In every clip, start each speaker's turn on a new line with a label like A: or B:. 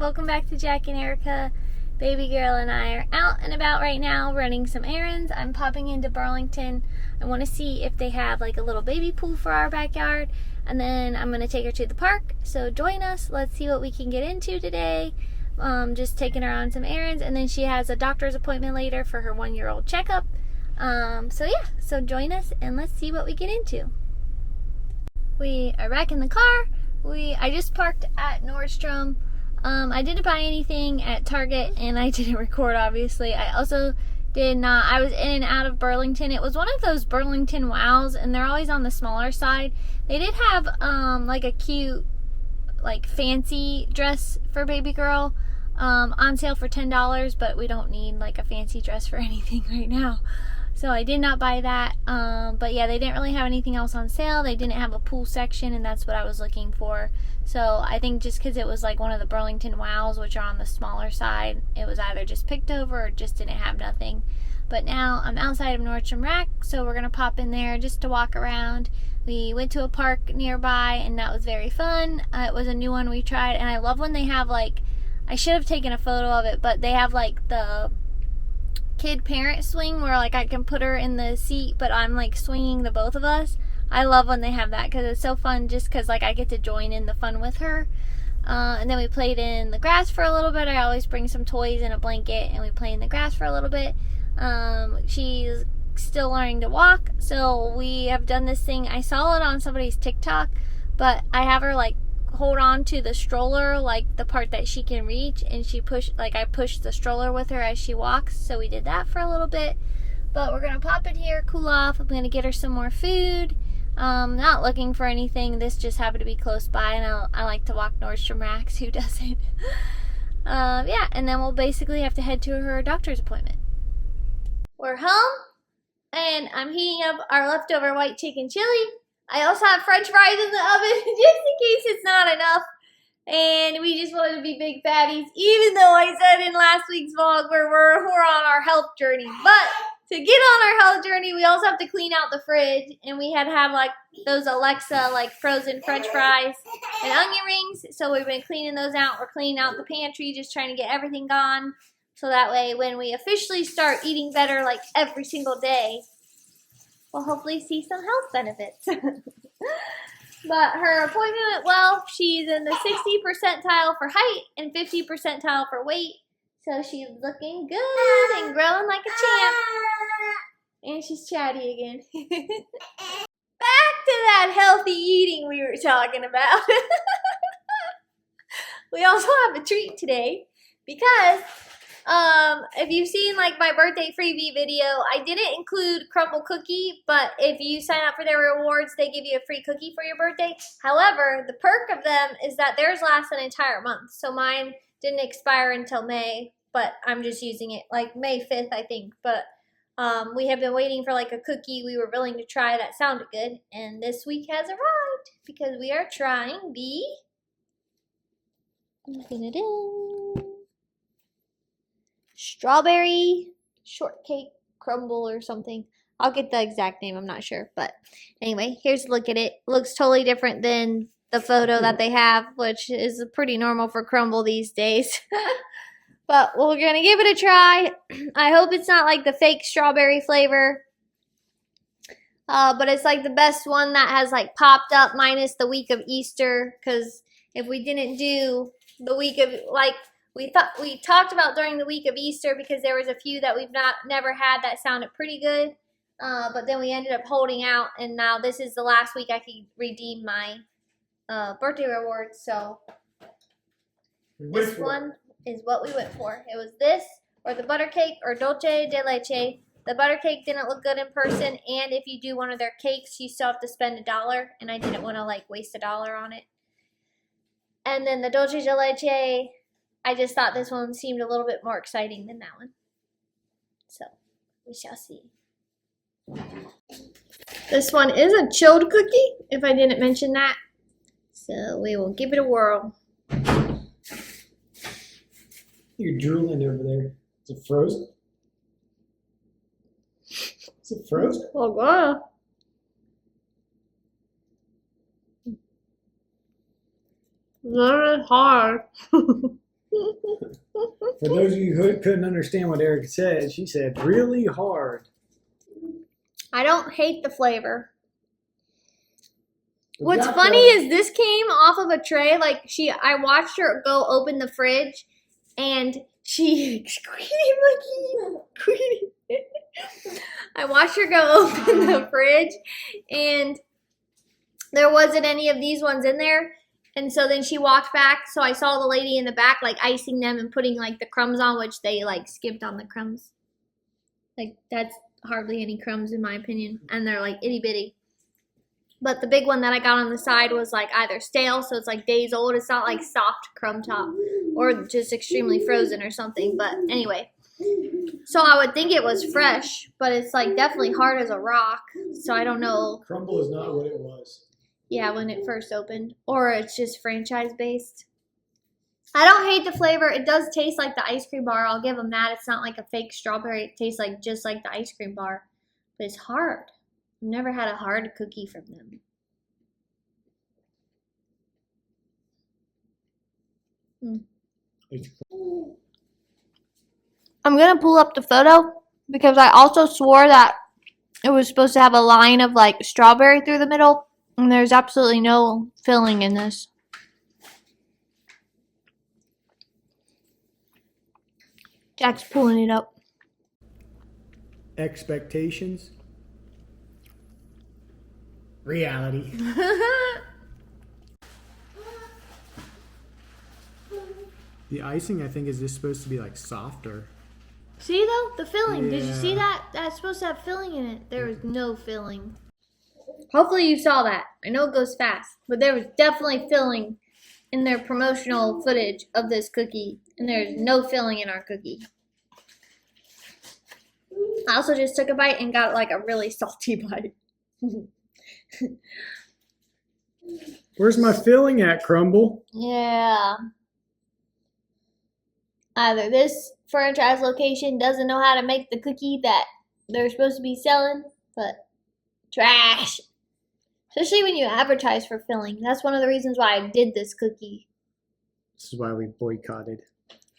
A: welcome back to Jack and Erica. Baby girl and I are out and about right now running some errands. I'm popping into Burlington. I want to see if they have like a little baby pool for our backyard, and then I'm going to take her to the park. So join us. Let's see what we can get into today. Just taking her on some errands, and then she has a doctor's appointment later for her 1-year-old checkup. So join us and let's see what we get into. We are back in the car. I just parked at Nordstrom. I didn't buy anything at Target, and I didn't record, obviously. I also did not. I was in and out of Burlington. It was one of those Burlington Wows, and they're always on the smaller side. They did have like a cute, like fancy dress for baby girl on sale for $10, but we don't need like a fancy dress for anything right now. So I did not buy that, but yeah, they didn't really have anything else on sale. They didn't have a pool section, and that's what I was looking for. So I think just because it was like one of the Burlington Wows, which are on the smaller side, it was either just picked over or just didn't have nothing. But now I'm outside of Nordstrom Rack, so we're going to pop in there just to walk around. We went to a park nearby, and that was very fun. It was a new one we tried, and I love when they have like, I should have taken a photo of it, but they have like the kid parent swing where like I can put her in the seat, but I'm like swinging the both of us. I love when they have that because it's so fun, just because like I get to join in the fun with her. And then we played in the grass for a little bit. I always bring some toys and a blanket, and we play in the grass for a little bit. She's still learning to walk, so we have done this thing. I saw it on somebody's TikTok, but I have her like hold on to the stroller, like the part that she can reach, and I push the stroller with her as she walks. So we did that for a little bit, but we're gonna pop in here, cool off. I'm gonna get her some more food. Not looking for anything. This just happened to be close by, and I like to walk Nordstrom Racks. Who doesn't? Yeah, and then we'll basically have to head to her doctor's appointment. We're home, and I'm heating up our leftover white chicken chili. I also have french fries in the oven, just in case it's not enough. And we just wanted to be big fatties, even though I said in last week's vlog we're on our health journey. But to get on our health journey, we also have to clean out the fridge. And we had to have like those Alexa like frozen french fries and onion rings. So we've been cleaning those out. We're cleaning out the pantry, just trying to get everything gone. So that way when we officially start eating better like every single day, we'll hopefully see some health benefits. But her appointment went well. She's in the 60th percentile for height and 50th percentile for weight. So she's looking good and growing like a champ. And she's chatty again. Back to that healthy eating we were talking about. We also have a treat today because if you've seen like my birthday freebie video, I didn't include Crumbl Cookie, but if you sign up for their rewards, they give you a free cookie for your birthday. However, the perk of them is that theirs lasts an entire month. So mine didn't expire until May, but I'm just using it like May 5th, I think. But we have been waiting for like a cookie we were willing to try that sounded good, and this week has arrived because we are trying the strawberry shortcake crumble or something. I'll get the exact name, I'm not sure. But anyway, here's a look at it. Looks totally different than the photo that they have, which is pretty normal for Crumbl these days. But we're going to give it a try. I hope it's not like the fake strawberry flavor. But it's like the best one that has like popped up minus the week of Easter. Because if we didn't do the week of like, we talked about during the week of Easter, because there was a few that we've never had that sounded pretty good, but then we ended up holding out, and now this is the last week I could redeem my birthday rewards. So this one is what we went for. It was this or the butter cake or dulce de leche. The butter cake didn't look good in person, and if you do one of their cakes, you still have to spend $1, and I didn't want to like waste $1 on it. And then the dulce de leche, I just thought this one seemed a little bit more exciting than that one. So, we shall see. This one is a chilled cookie, if I didn't mention that. So, we will give it a whirl.
B: You're drooling over there. Is it frozen? Is it frozen?
A: Oh, God. Very hard.
B: For those of you who couldn't understand what Erica said, she said really hard.
A: I don't hate the flavor.
B: We
A: What's
B: got
A: funny
B: the-
A: is this came off of a tray. Like I watched her go open the fridge, and she I watched her go open the fridge, and there wasn't any of these ones in there. And so then she walked back. So I saw the lady in the back like icing them and putting like the crumbs on, which they like skipped on the crumbs. Like that's hardly any crumbs in my opinion, and they're like itty bitty. But the big one that I got on the side was like either stale, so it's like days old. It's not like soft crumb top or just extremely frozen or something. But anyway, so I would think it was fresh, but it's like definitely hard as a rock. So I don't know.
B: Crumbl is not what it was.
A: Yeah, when it first opened. Or it's just franchise based. I don't hate the flavor. It does taste like the ice cream bar. I'll give them that. It's not like a fake strawberry. It tastes like just like the ice cream bar. But it's hard. I've never had a hard cookie from them. I'm going to pull up the photo because I also swore that it was supposed to have a line of like strawberry through the middle. And there's absolutely no filling in this. Jack's pulling it up.
B: Expectations. Reality. The icing, I think, is just supposed to be like softer.
A: See though, the filling. Did you see
B: Yeah.
A: that? That's supposed to have filling in it. There was no filling. Hopefully you saw that. I know it goes fast, but there was definitely filling in their promotional footage of this cookie, and there's no filling in our cookie. I also just took a bite and got like a really salty bite.
B: Where's my filling at, Crumbl?
A: Yeah. Either this franchise location doesn't know how to make the cookie that they're supposed to be selling, but trash. Especially when you advertise for filling. That's one of the reasons why I did this cookie.
B: This is why we boycotted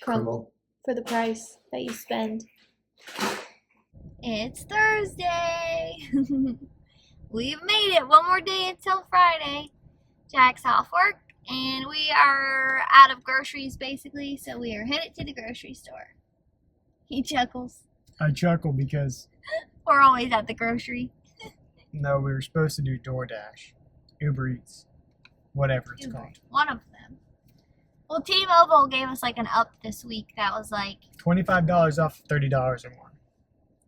A: Crumbl for the price that you spend. It's Thursday. We've made it. One more day until Friday. Jack's off work, and we are out of groceries basically, so we are headed to the grocery store. He chuckles.
B: I chuckle because
A: We're always at the grocery.
B: no, we were supposed to do DoorDash, Uber Eats, whatever it's called.
A: One of them. Well, T-Mobile gave us like an up this week that was like,
B: $25 off $30 or more.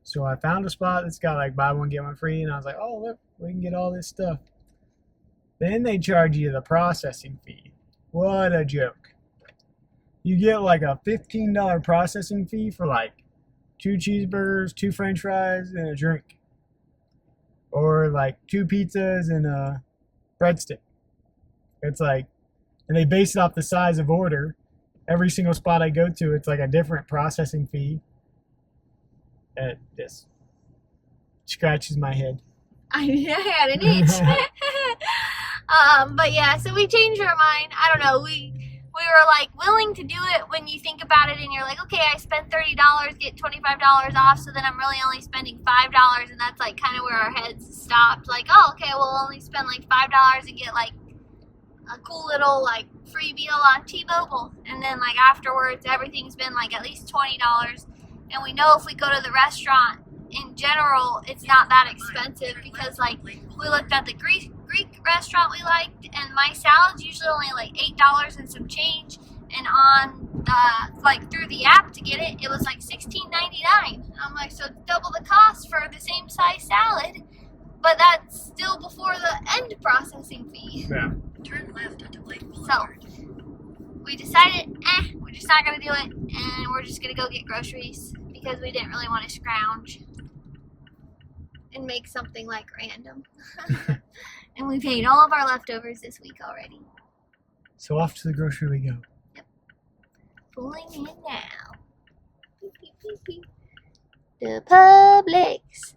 B: So I found a spot that's got like buy one get one free, and I was like, oh look, we can get all this stuff. Then they charge you the processing fee. What a joke. You get like a $15 processing fee for like 2 cheeseburgers, 2 french fries, and a drink. Or like 2 pizzas and a breadstick. It's like, and they base it off the size of order. Every single spot I go to, it's like a different processing fee. And it just scratches my head.
A: I had an itch. But yeah, so we changed our mind. I don't know. We were like willing to do it when you think about it, and you're like, okay, I spent $30, get $25 off, so then I'm really only spending $5, and that's like kind of where our heads stopped. Like, oh, okay, we'll only spend like $5 and get like a cool little like free meal on T-Mobile, and then like afterwards, everything's been like at least $20, and we know if we go to the restaurant in general, it's not that expensive because like we looked at the Greek restaurant we liked, and my salad's usually only like $8 and some change, and on the like through the app to get it, it was like $16.99. I'm like, so double the cost for the same size salad, but that's still before the end processing fee.
B: Yeah.
C: Turn left onto Lake
A: So
C: Boulevard.
A: we decided, we're just not gonna do it, and we're just gonna go get groceries because we didn't really want to scrounge and make something like random. And we've ate all of our leftovers this week already.
B: So off to the grocery we go.
A: Pulling in now. Beep, beep, beep, beep. The Publix.